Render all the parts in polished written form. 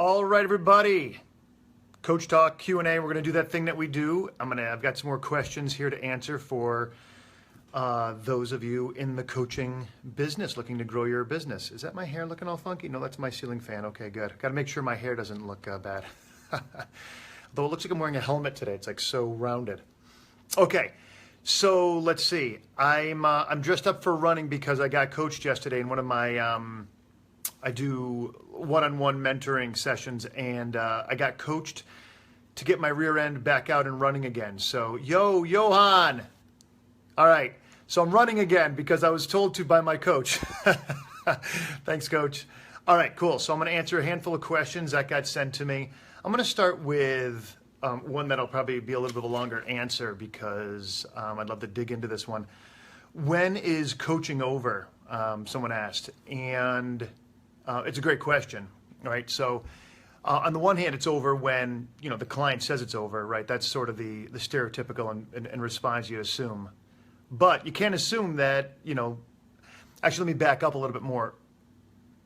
All right, everybody. Coach Talk Q&A. We're going to do that thing that we do. I've got some more questions here to answer for those of you in the coaching business looking to grow your business. Is that my hair looking all funky? No, that's my ceiling fan. Okay, good. Got to make sure my hair doesn't look bad. Though it looks like I'm wearing a helmet today. It's like so rounded. Okay, so let's see. I'm dressed up for running because I got coached yesterday in one of my I do one-on-one mentoring sessions, and I got coached to get my rear end back out and running again. So, Johan. All right. So I'm running again because I was told to by my coach. Thanks, coach. All right, cool. So I'm going to answer a handful of questions that got sent to me. I'm going to start with one that'll probably be a little bit of a longer answer because I'd love to dig into this one. When is coaching over? Someone asked. And it's a great question, right? So on the one hand, it's over when, the client says it's over, right? That's sort of the stereotypical and response you assume. But you can't assume that, actually, let me back up a little bit more.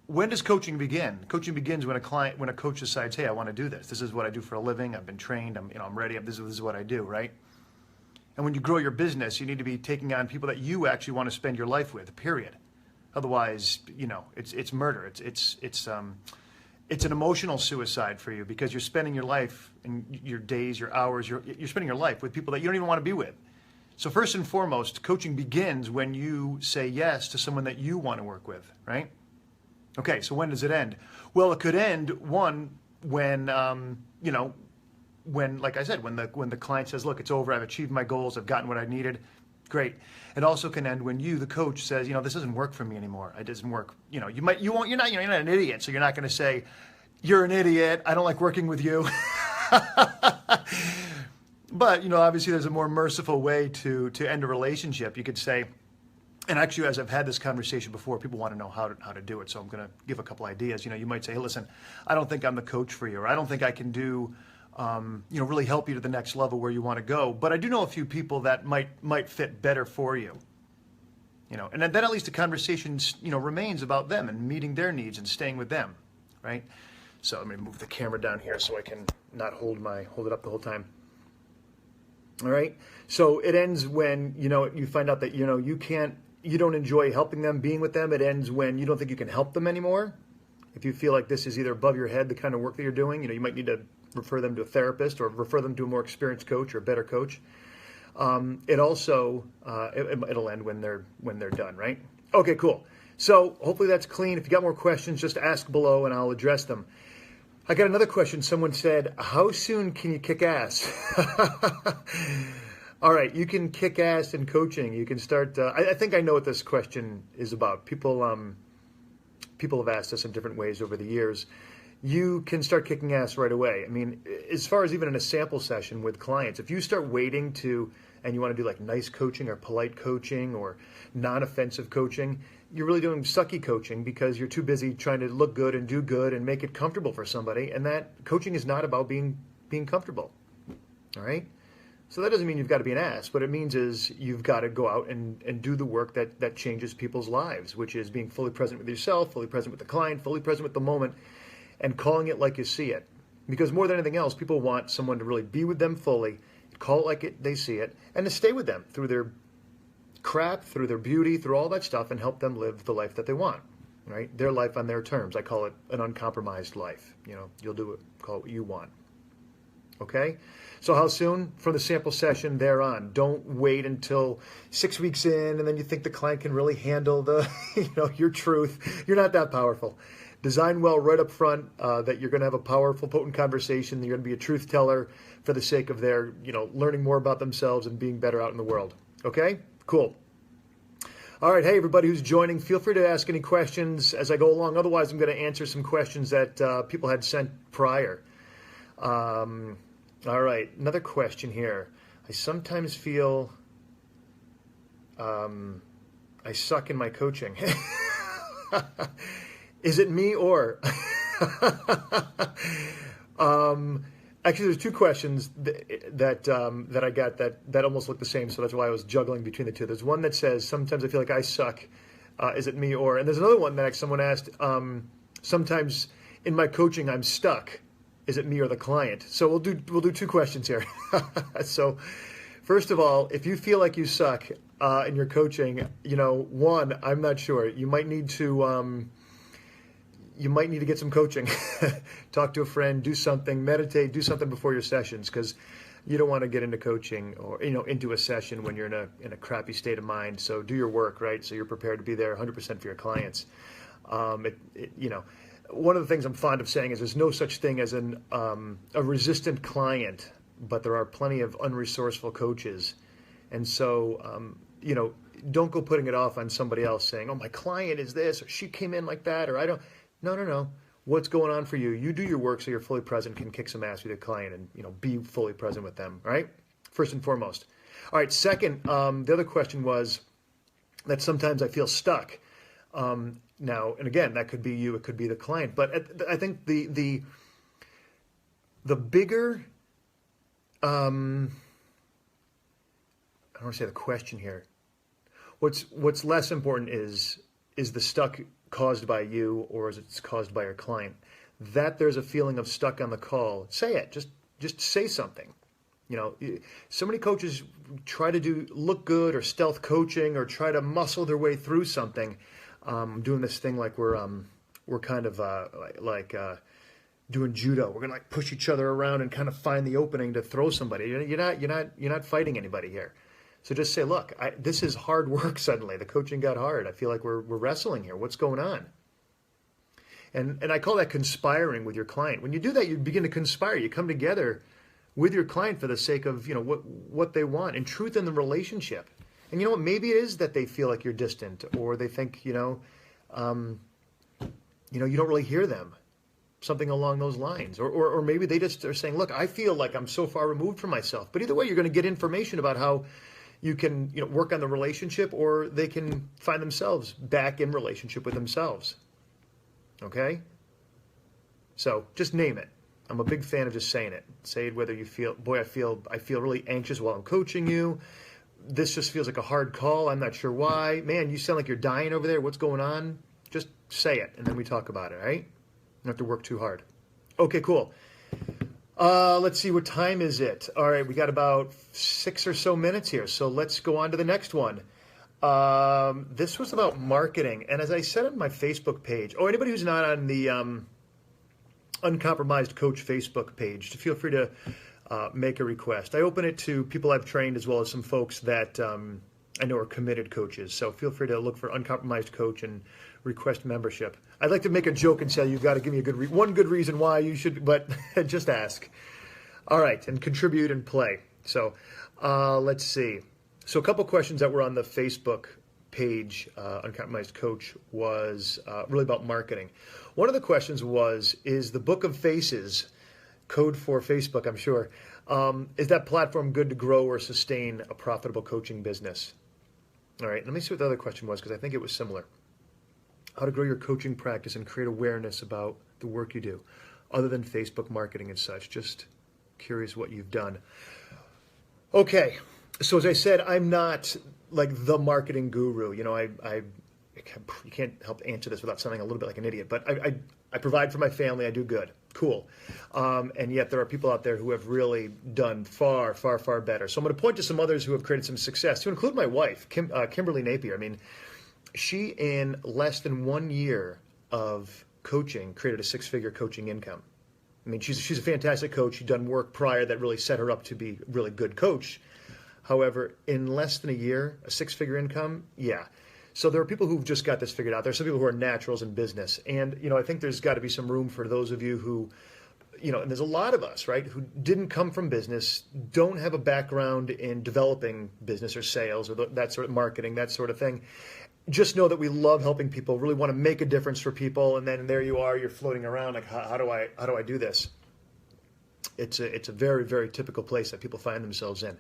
When does coaching begin? Coaching begins when a coach decides, hey, I want to do this. This is what I do for a living. I've been trained. I'm ready. This is what I do, right? And when you grow your business, you need to be taking on people that you actually want to spend your life with, period. Otherwise, it's murder. It's an emotional suicide for you because you're spending your life and your days, your hours, you're spending your life with people that you don't even want to be with. So first and foremost, coaching begins when you say yes to someone that you want to work with, right? Okay, so when does it end? Well, it could end when like I said, when the client says, look, it's over, I've achieved my goals, I've gotten what I needed. Great. It also can end when you, the coach, says, this doesn't work for me anymore. It doesn't work. You're not an idiot, so you're not going to say, you're an idiot, I don't like working with you. But, obviously there's a more merciful way to end a relationship. You could say, and actually, as I've had this conversation before, people want to know how to do it. So I'm going to give a couple ideas. You might say, hey, listen, I don't think I'm the coach for you, or I don't think I can do really help you to the next level where you want to go. But I do know a few people that might fit better for you. And then at least the conversation, remains about them and meeting their needs and staying with them, right? So I'm going to move the camera down here so I can not hold it up the whole time. All right. So it ends when, you find out that, you don't enjoy helping them, being with them. It ends when you don't think you can help them anymore. If you feel like this is either above your head, the kind of work that you're doing, you might need to refer them to a therapist or refer them to a more experienced coach or a better coach. It also, it'll end when they're done, right? Okay, cool. So hopefully that's clean. If you got more questions, just ask below and I'll address them. I got another question. Someone said, how soon can you kick ass? All right, you can kick ass in coaching. You can start, I think I know what this question is about. People have asked us in different ways over the years. You can start kicking ass right away. I mean, as far as even in a sample session with clients, if you start waiting and you want to do like nice coaching or polite coaching or non-offensive coaching, you're really doing sucky coaching because you're too busy trying to look good and do good and make it comfortable for somebody. And that coaching is not about being comfortable. All right. So that doesn't mean you've got to be an ass. What it means is you've got to go out and do the work that changes people's lives, which is being fully present with yourself, fully present with the client, fully present with the moment, and calling it like you see it. Because more than anything else, people want someone to really be with them fully, call it like they see it, and to stay with them through their crap, through their beauty, through all that stuff, and help them live the life that they want, right? Their life on their terms. I call it an uncompromised life. You'll do it, call it what you want. Okay? So how soon? From the sample session thereon. Don't wait until 6 weeks in and then you think the client can really handle your truth. You're not that powerful. Design well right up front that you're going to have a powerful, potent conversation. You're going to be a truth teller for the sake of their, learning more about themselves and being better out in the world. Okay? Cool. All right. Hey, everybody who's joining, feel free to ask any questions as I go along. Otherwise, I'm going to answer some questions that people had sent prior. All right, another question here. I sometimes feel I suck in my coaching. Is it me or? Actually, there's two questions that I got that almost look the same, so that's why I was juggling between the two. There's one that says, sometimes I feel like I suck. Is it me or? And there's another one that someone asked, sometimes in my coaching, I'm stuck. Is it me or the client? So we'll do two questions here. So first of all, if you feel like you suck in your coaching, one, I'm not sure. You might need to get some coaching. Talk to a friend, do something, meditate, do something before your sessions, because you don't want to get into coaching or into a session when you're in a crappy state of mind. So do your work, right? So you're prepared to be there 100% for your clients. One of the things I'm fond of saying is there's no such thing as a resistant client, but there are plenty of unresourceful coaches. And so, don't go putting it off on somebody else saying, oh, my client is this, or she came in like that, or I don't. No. What's going on for you? You do your work so you're fully present, can kick some ass with your client, and be fully present with them, right? First and foremost. All right, second, the other question was that sometimes I feel stuck. Now, and again, that could be you, it could be the client, but I think the bigger, I don't want to say the question here. What's less important is the stuck caused by you, or is it caused by your client? That there's a feeling of stuck on the call, say it. Just say something. So many coaches try to look good or stealth coaching or try to muscle their way through something. Doing this thing like we're kind of like doing judo. We're gonna push each other around and kind of find the opening to throw somebody. You're not fighting anybody here. So just say, look, this is hard work. Suddenly, the coaching got hard. I feel like we're wrestling here. What's going on? And I call that conspiring with your client. When you do that, you begin to conspire. You come together with your client for the sake of what they want and truth in the relationship. And you know what? Maybe it is that they feel like you're distant, or they think you don't really hear them. Something along those lines, or maybe they just are saying, look, I feel like I'm so far removed from myself. But either way, you're going to get information about how you can work on the relationship, or they can find themselves back in relationship with themselves. Okay? So just name it. I'm a big fan of just saying it. Say it whether you feel, boy, I feel really anxious while I'm coaching you. This just feels like a hard call. I'm not sure why. Man, you sound like you're dying over there. What's going on? Just say it, and then we talk about it, all right? You don't have to work too hard. Okay, cool. Let's see, what time is it? All right, we got about 6 or so minutes here, so let's go on to the next one. This was about marketing, and as I said on my Facebook page, anybody who's not on the Uncompromised Coach Facebook page, feel free to make a request. I open it to people I've trained as well as some folks that I know are committed coaches, so feel free to look for Uncompromised Coach and request membership. I'd like to make a joke and say you've got to give me one good reason why you should, but just ask. All right, and contribute and play. So let's see. So a couple questions that were on the Facebook page, Uncompromised Coach, was really about marketing. One of the questions is the Book of Faces, code for Facebook, I'm sure, is that platform good to grow or sustain a profitable coaching business? All right, let me see what the other question was, because I think it was similar. How to grow your coaching practice and create awareness about the work you do, other than Facebook marketing and such. Just curious what you've done. Okay, so as I said, I'm not like the marketing guru. You can't help answer this without sounding a little bit like an idiot, but I provide for my family. I do good. Cool. And yet there are people out there who have really done far, far, far better. So I'm going to point to some others who have created some success, to include my wife, Kimberly Napier. I mean, she, in less than 1 year of coaching, created a 6-figure coaching income. I mean, she's a fantastic coach. She'd done work prior that really set her up to be a really good coach. However, in less than a year, a 6-figure income, yeah. So there are people who've just got this figured out. There's some people who are naturals in business. And, I think there's got to be some room for those of you who, and there's a lot of us, right, who didn't come from business, don't have a background in developing business or sales or that sort of marketing, that sort of thing. Just know that we love helping people, really want to make a difference for people. And then there you are, you're floating around like, how do I do this? It's a very, very typical place that people find themselves in.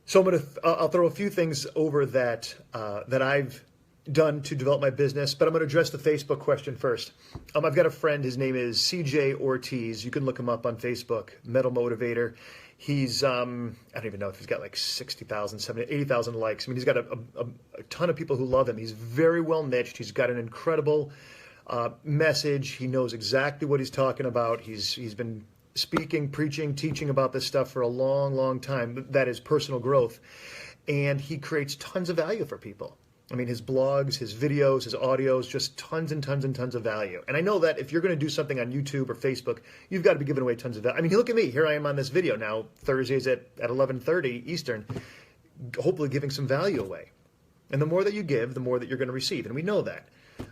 So I'll throw a few things over that I've done to develop my business, but I'm going to address the Facebook question first. I've got a friend, his name is CJ Ortiz. You can look him up on Facebook, Metal Motivator. He's, I don't even know if he's got like 60,000, 70,000, 80,000 likes. I mean, he's got a ton of people who love him. He's very well niched. He's got an incredible message. He knows exactly what he's talking about. He's been speaking, preaching, teaching about this stuff for a long, long time. That is personal growth. And he creates tons of value for people. I mean, his blogs, his videos, his audios, just tons and tons and tons of value. And I know that if you're going to do something on YouTube or Facebook, you've got to be giving away tons of value. I mean, look at me. Here I am on this video now, Thursdays at 11:30 Eastern, hopefully giving some value away. And the more that you give, the more that you're going to receive. And we know that.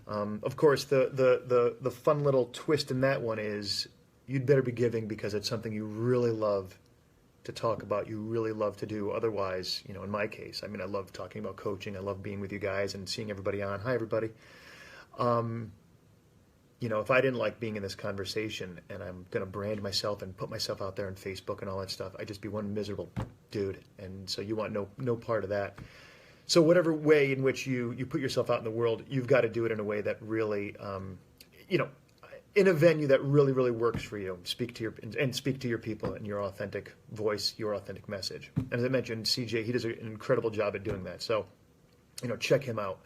Of course, the fun little twist in that one is you'd better be giving because it's something you really love to talk about, you really love to do. Otherwise, in my case, I mean, I love talking about coaching. I love being with you guys and seeing everybody on. Hi, everybody. If I didn't like being in this conversation and I'm going to brand myself and put myself out there on Facebook and all that stuff, I'd just be one miserable dude. And so you want no part of that. So whatever way in which you put yourself out in the world, you've got to do it in a way that really, in a venue that really, really works for you. Speak to your people and your authentic voice, your authentic message. And as I mentioned, CJ, he does an incredible job at doing that. So, check him out.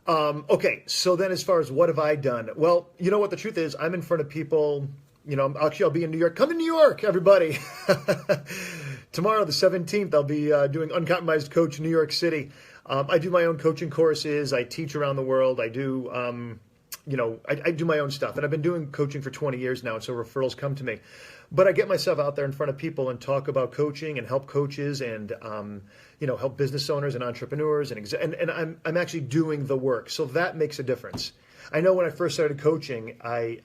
Okay, so then as far as what have I done? Well, you know what the truth is? I'm in front of people, I'll be in New York. Come to New York, everybody. Tomorrow, the 17th, I'll be doing Uncompromised Coach in New York City. I do my own coaching courses. I teach around the world. I do... I do my own stuff, and I've been doing coaching for 20 years now, and so referrals come to me. But I get myself out there in front of people and talk about coaching and help coaches and, help business owners and entrepreneurs, and I'm actually doing the work. So that makes a difference. I know when I first started coaching, I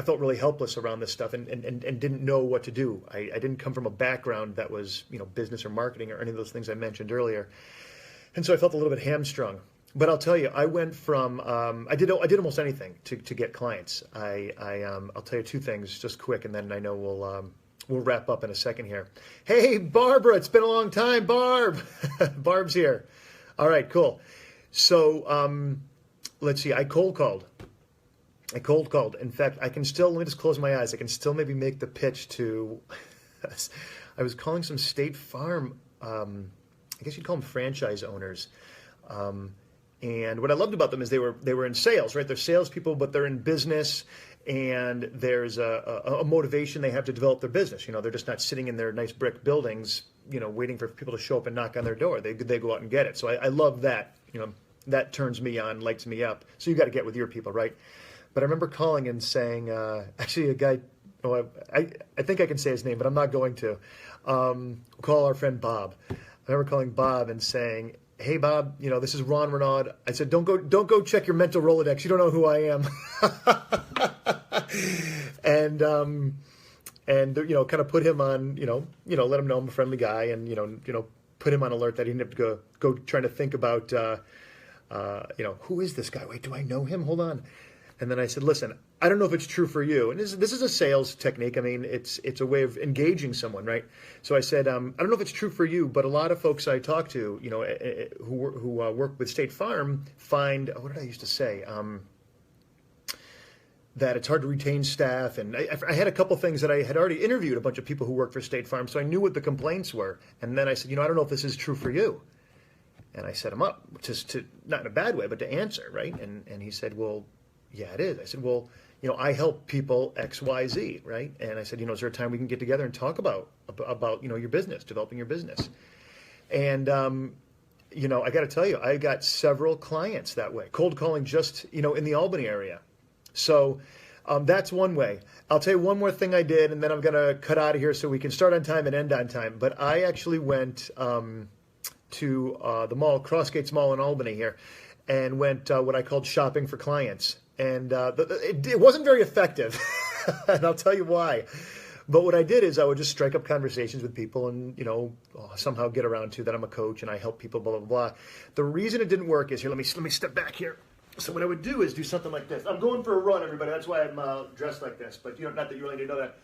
felt really helpless around this stuff and didn't know what to do. I didn't come from a background that was, business or marketing or any of those things I mentioned earlier. And so I felt a little bit hamstrung. But I'll tell you, I went from I did almost anything to get clients. I'll tell you two things just quick, and then I know we'll wrap up in a second here. Hey, Barbara, it's been a long time, Barb. Barb's here. All right, cool. So let's see. I cold called. In fact, let me just close my eyes. I can still maybe make the pitch to. I was calling some State Farm. I guess you'd call them franchise owners. And what I loved about them is they were in sales, right? They're salespeople, but they're in business, and there's a motivation they have to develop their business. They're just not sitting in their nice brick buildings, waiting for people to show up and knock on their door. They go out and get it. So I love that. That turns me on, lights me up. So you got to get with your people, right? But I remember calling and saying, actually, a guy. Oh, I think I can say his name, but I'm not going to. We'll call our friend Bob. I remember calling Bob and saying, hey, Bob, this is Renaud. I said, don't go check your mental Rolodex. You don't know who I am. and kind of put him on, let him know I'm a friendly guy, and, put him on alert that he didn't have to go trying to think about, who is this guy? Wait, do I know him? Hold on. And then I said, listen, I don't know if it's true for you. And this is a sales technique. I mean, it's a way of engaging someone, right? So I said, I don't know if it's true for you, but a lot of folks I talk to, who work with State Farm find, what did I used to say? That it's hard to retain staff. And I had a couple things that I had already interviewed a bunch of people who work for State Farm, so I knew what the complaints were. And then I said, I don't know if this is true for you. And I set him up, just to not in a bad way, but to answer, right? And he said, well, yeah, it is. I said, well, I help people X, Y, Z, right? And I said, is there a time we can get together and talk about your business, developing your business? And, I got to tell you, I got several clients that way, cold calling just, in the Albany area. So that's one way. I'll tell you one more thing I did, and then I'm going to cut out of here so we can start on time and end on time. But I actually went to the mall, Crossgates Mall in Albany here, and went what I called shopping for clients. And it wasn't very effective, and I'll tell you why. But what I did is I would just strike up conversations with people and, somehow get around to that I'm a coach and I help people, blah, blah, blah. The reason it didn't work is, here, let me step back here. So what I would do is do something like this. I'm going for a run, everybody. That's why I'm dressed like this. But, not that you really need to know that.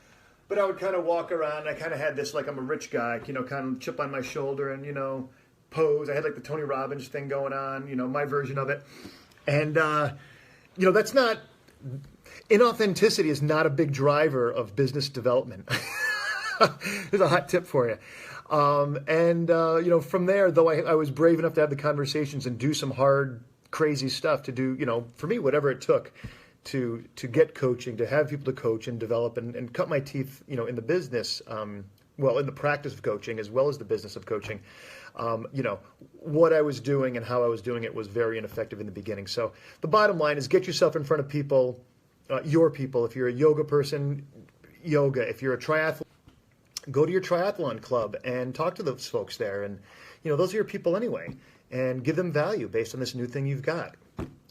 But I would kind of walk around. I kind of had this, like I'm a rich guy, kind of chip on my shoulder and, pose. I had like the Tony Robbins thing going on, my version of it. And, that's not, inauthenticity is not a big driver of business development. There's a hot tip for you. From there, though I was brave enough to have the conversations and do some hard crazy stuff to do, for me, whatever it took to get coaching, to have people to coach and develop and cut my teeth, in the business, well, in the practice of coaching as well as the business of coaching. What I was doing and how I was doing it was very ineffective in the beginning. So the bottom line is get yourself in front of people, your people. If you're a yoga person, yoga. If you're a triathlete, go to your triathlon club and talk to those folks there. And, those are your people anyway, and give them value based on this new thing you've got.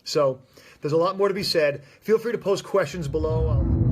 So there's a lot more to be said. Feel free to post questions below.